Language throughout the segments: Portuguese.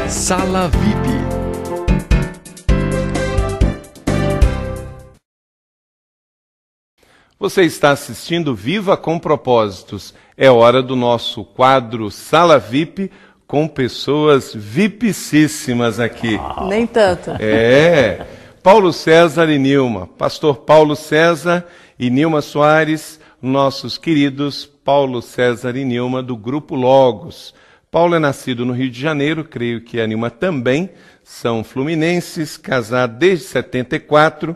Sala VIP. Você está assistindo Viva com Propósitos. É hora do nosso quadro Sala VIP com pessoas VIPíssimas aqui. Nem tanto. Paulo César e Nilma. Pastor Paulo César e Nilma Soares, nossos queridos Paulo César e Nilma do Grupo Logos. Paulo é nascido no Rio de Janeiro, creio que a Nilma também, são fluminenses, casados desde 74.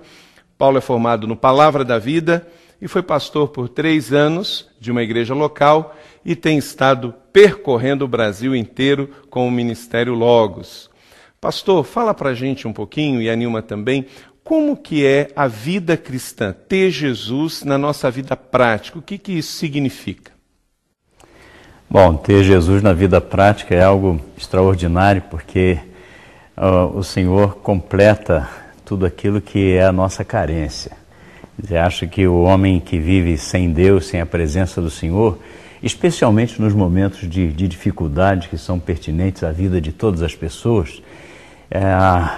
Paulo é formado no Palavra da Vida e foi pastor por 3 anos de uma igreja local e tem estado percorrendo o Brasil inteiro com o Ministério Logos. Pastor, fala pra gente um pouquinho, e a Nilma também, como que é a vida cristã, ter Jesus na nossa vida prática, o que que isso significa? Bom, ter Jesus na vida prática é algo extraordinário, porque o Senhor completa tudo aquilo que é a nossa carência. Eu acho que o homem que vive sem Deus, sem a presença do Senhor, especialmente nos momentos de dificuldade que são pertinentes à vida de todas as pessoas,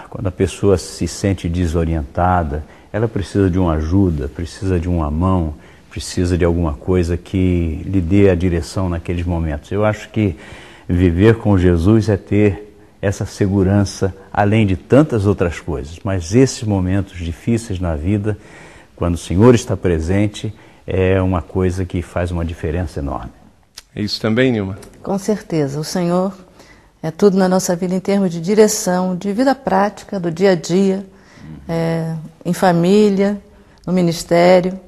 quando a pessoa se sente desorientada, ela precisa de uma ajuda, precisa de uma mão, precisa de alguma coisa que lhe dê a direção naqueles momentos. Eu acho que viver com Jesus é ter essa segurança, além de tantas outras coisas. Mas esses momentos difíceis na vida, quando o Senhor está presente, é uma coisa que faz uma diferença enorme. É isso também, Nilma? Com certeza. O Senhor é tudo na nossa vida em termos de direção, de vida prática, do dia a dia, em família, no ministério.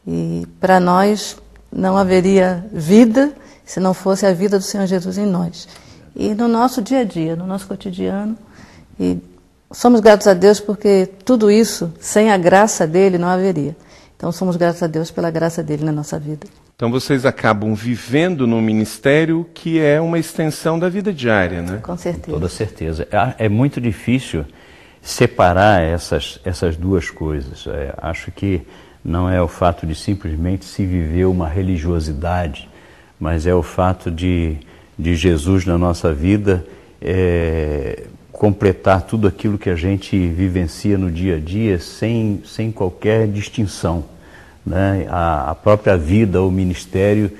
E para nós não haveria vida se não fosse a vida do Senhor Jesus em nós. E no nosso dia a dia, no nosso cotidiano. E somos gratos a Deus porque tudo isso, sem a graça dele, não haveria. Então somos gratos a Deus pela graça dele na nossa vida. Então vocês acabam vivendo no ministério que é uma extensão da vida diária, né? Com certeza. Com toda certeza. É muito difícil separar essas duas coisas. Acho que não é o fato de simplesmente se viver uma religiosidade, mas é o fato de Jesus na nossa vida completar tudo aquilo que a gente vivencia no dia a dia sem qualquer distinção, né? A própria vida, o ministério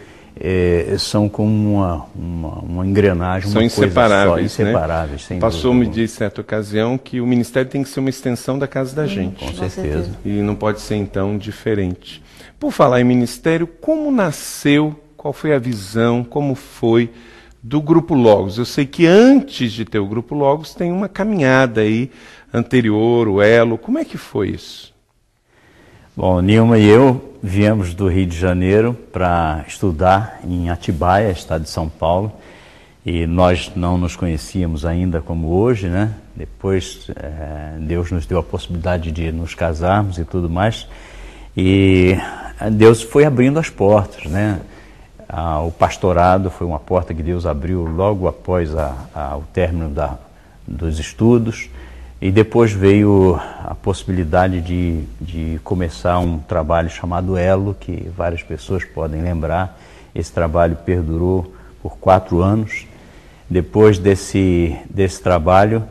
são como uma engrenagem, são uma inseparáveis, coisa só, inseparáveis. Né? Sem o pastor dúvida. me disse em certa ocasião que o ministério tem que ser uma extensão da casa da gente. Com certeza. E não pode ser então diferente. Por falar em ministério, como nasceu, qual foi a visão, como foi do Grupo Logos? Eu sei que antes de ter o Grupo Logos tem uma caminhada aí anterior, o Elo. Como é que foi isso? Bom, Nilma e eu viemos do Rio de Janeiro para estudar em Atibaia, estado de São Paulo, e nós não nos conhecíamos ainda como hoje, né? Depois Deus nos deu a possibilidade de nos casarmos e tudo mais, e Deus foi abrindo as portas, né? O pastorado foi uma porta que Deus abriu logo após o término dos estudos. E depois veio a possibilidade de começar um trabalho chamado Elo, que várias pessoas podem lembrar. Esse trabalho perdurou por 4 anos. Depois desse trabalho,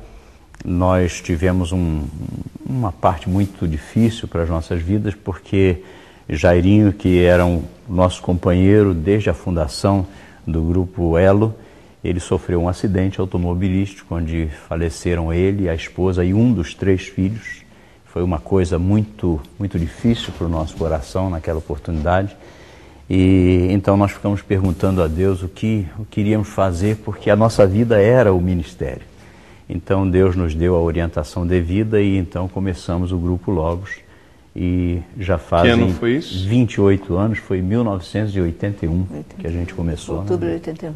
nós tivemos uma parte muito difícil para as nossas vidas, porque Jairinho, que era o nosso companheiro desde a fundação do Grupo Elo, ele sofreu um acidente automobilístico onde faleceram ele, a esposa e um dos 3 filhos. Foi uma coisa muito, muito difícil para o nosso coração naquela oportunidade. E então nós ficamos perguntando a Deus o que iríamos fazer, porque a nossa vida era o ministério. Então Deus nos deu a orientação devida e então começamos o Grupo Logos. E já fazem que ano foi isso? 28 anos, foi em 1981 que a gente começou. Outubro de 81.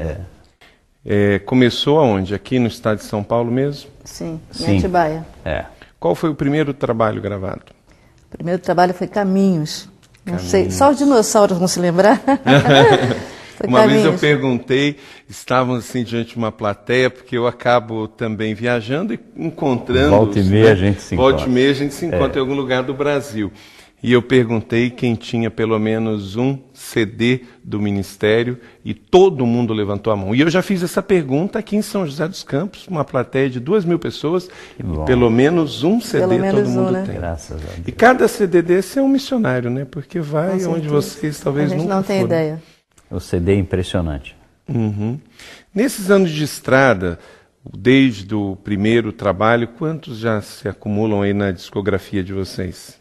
Começou aonde? Aqui no estado de São Paulo mesmo? Sim, em Atibaia. Qual foi o primeiro trabalho gravado? O primeiro trabalho foi Caminhos. Não sei, só os dinossauros vão se lembrar. Uma vez eu perguntei, estávamos assim diante de uma plateia, porque eu acabo também viajando e encontrando... Volta e meia a gente se encontra. Volta e meia a gente se encontra em algum lugar do Brasil. e eu perguntei quem tinha pelo menos um CD do ministério e todo mundo levantou a mão. E eu já fiz essa pergunta aqui em São José dos Campos, uma plateia de 2.000 pessoas, e pelo menos um CD todo mundo tem. Graças a Deus. E cada CD desse é um missionário, né? Porque vai onde vocês talvez nunca foram. A gente não tem ideia. O CD é impressionante. Nesses anos de estrada, desde o primeiro trabalho, quantos já se acumulam aí na discografia de vocês?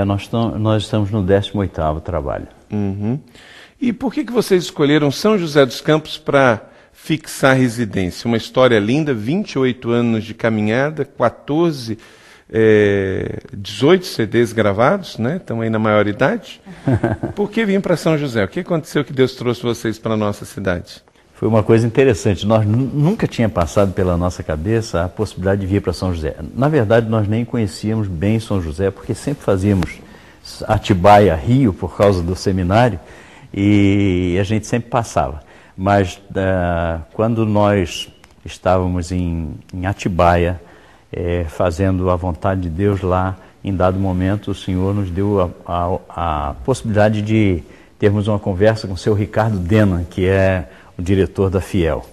Nós estamos no 18º trabalho. E por que vocês escolheram São José dos Campos para fixar residência? Uma história linda, 28 anos de caminhada, 18 CDs gravados, né? Estão aí na maioridade. Por que vir para São José? O que aconteceu que Deus trouxe vocês para a nossa cidade? Foi uma coisa interessante. Nós nunca tinha passado pela nossa cabeça a possibilidade de vir para São José. Na verdade, nós nem conhecíamos bem São José, porque sempre fazíamos Atibaia, Rio, por causa do seminário, e a gente sempre passava. Mas quando nós estávamos em Atibaia, fazendo a vontade de Deus lá, em dado momento o Senhor nos deu a possibilidade de termos uma conversa com o seu Ricardo Dena, que é o diretor da Fiel,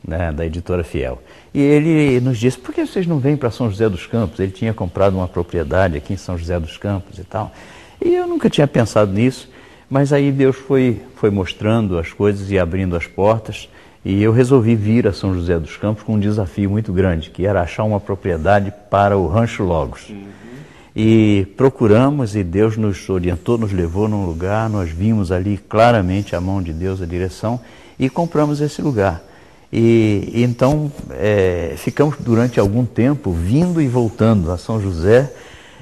né, da editora Fiel. E ele nos disse, por que vocês não vêm para São José dos Campos? Ele tinha comprado uma propriedade aqui em São José dos Campos e tal. E eu nunca tinha pensado nisso, mas aí Deus foi mostrando as coisas e abrindo as portas, e eu resolvi vir a São José dos Campos com um desafio muito grande, que era achar uma propriedade para o Rancho Logos. E procuramos, e Deus nos orientou, nos levou num lugar, nós vimos ali claramente a mão de Deus, a direção, e compramos esse lugar. E então ficamos durante algum tempo vindo e voltando a São José,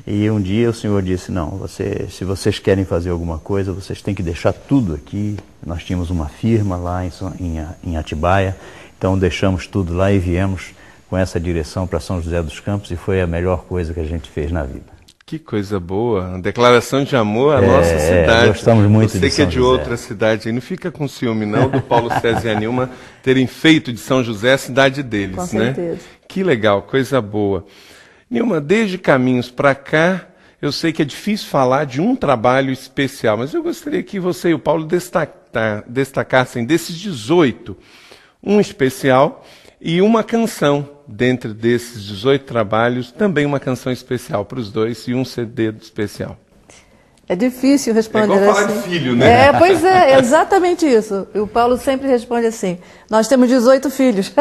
e um dia o Senhor disse, não, se vocês querem fazer alguma coisa, vocês têm que deixar tudo aqui. Nós tínhamos uma firma lá em Atibaia, então deixamos tudo lá e viemos com essa direção para São José dos Campos, e foi a melhor coisa que a gente fez na vida. Que coisa boa, uma declaração de amor à nossa cidade. Gostamos muito Você de que é São de José. outra cidade, aí não fica com ciúme não do Paulo César e a Nilma terem feito de São José a cidade deles, Com né? certeza. Que legal, coisa boa. Nilma, desde Caminhos para cá, eu sei que é difícil falar de um trabalho especial, mas eu gostaria que você e o Paulo destacassem desses 18, um especial e uma canção. Dentre desses 18 trabalhos, também uma canção especial para os dois e um CD especial. É difícil responder assim. É igual falar de filho, né? Pois é exatamente isso. O Paulo sempre responde assim, nós temos 18 filhos.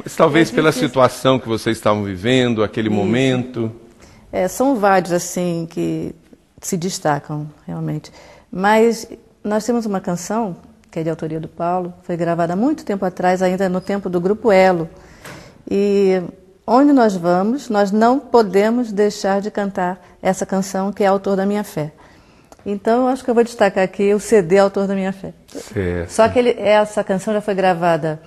Mas talvez pela situação que vocês estavam vivendo, aquele momento. São vários, assim, que se destacam, realmente. Mas nós temos uma canção, que é de autoria do Paulo, foi gravada há muito tempo atrás, ainda no tempo do Grupo Elo. E onde nós vamos, nós não podemos deixar de cantar essa canção, que é Autor da Minha Fé. Então, eu acho que eu vou destacar aqui o CD Autor da Minha Fé. Certo. Só que essa canção já foi gravada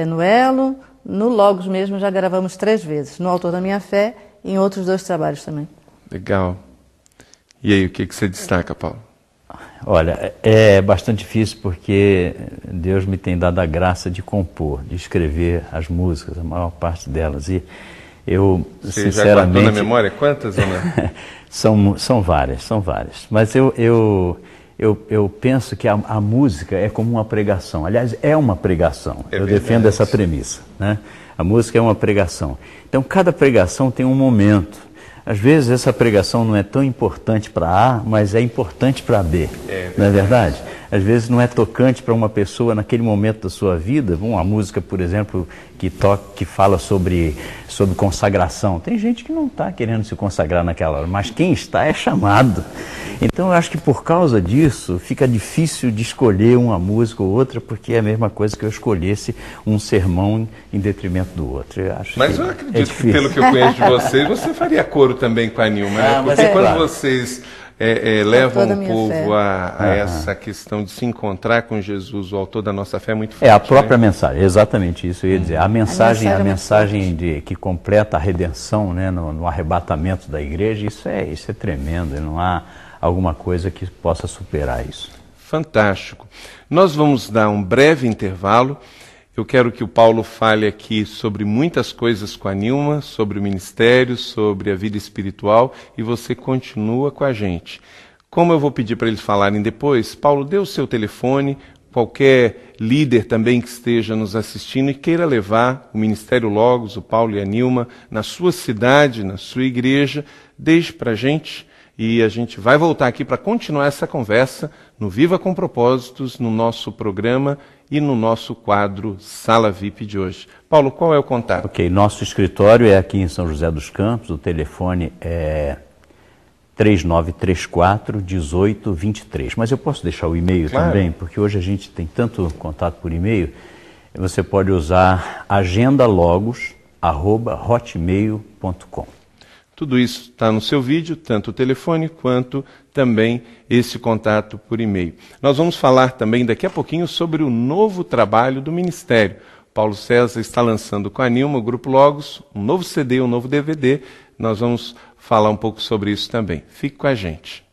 no Elo, no Logos mesmo já gravamos 3 vezes, no Autor da Minha Fé e em outros 2 trabalhos também. Legal. E aí, o que você destaca, Paulo? Olha, é bastante difícil porque Deus me tem dado a graça de compor, de escrever as músicas, a maior parte delas. E eu, Você sinceramente... já guardou na memória quantas, Ana? São várias. Mas eu penso que a música é como uma pregação. Aliás, é uma pregação. Eu defendo essa premissa, né? A música é uma pregação. Então, cada pregação tem um momento. Às vezes essa pregação não é tão importante para A, mas é importante para B, não é verdade? Às vezes não é tocante para uma pessoa naquele momento da sua vida, uma música, por exemplo, que fala sobre consagração. Tem gente que não está querendo se consagrar naquela hora, mas quem está é chamado. Então eu acho que por causa disso fica difícil de escolher uma música ou outra, porque é a mesma coisa que eu escolhesse um sermão em detrimento do outro. Mas eu acredito que pelo que eu conheço de vocês, você faria coro também com a Nilma, né? Porque quando vocês levam o povo a essa questão de se encontrar com Jesus, o autor da nossa fé, é muito forte. É a própria mensagem, exatamente isso eu ia dizer. A mensagem que completa a redenção, né, no arrebatamento da igreja, isso é tremendo, não há alguma coisa que possa superar isso. Fantástico. Nós vamos dar um breve intervalo. Eu quero que o Paulo fale aqui sobre muitas coisas com a Nilma, sobre o ministério, sobre a vida espiritual, e você continua com a gente. Como eu vou pedir para eles falarem depois, Paulo, dê o seu telefone, qualquer líder também que esteja nos assistindo e queira levar o Ministério Logos, o Paulo e a Nilma, na sua cidade, na sua igreja, deixe para a gente. E a gente vai voltar aqui para continuar essa conversa no Viva com Propósitos, no nosso programa e no nosso quadro Sala VIP de hoje. Paulo, qual é o contato? Ok, nosso escritório é aqui em São José dos Campos, o telefone é 3934-1823. Mas eu posso deixar o e-mail também, porque hoje a gente tem tanto contato por e-mail. Você pode usar agendalogos@hotmail.com. Tudo isso está no seu vídeo, tanto o telefone quanto também esse contato por e-mail. Nós vamos falar também daqui a pouquinho sobre o novo trabalho do Ministério. Paulo César está lançando com a Nilma, o Grupo Logos, um novo CD, um novo DVD. Nós vamos falar um pouco sobre isso também. Fique com a gente.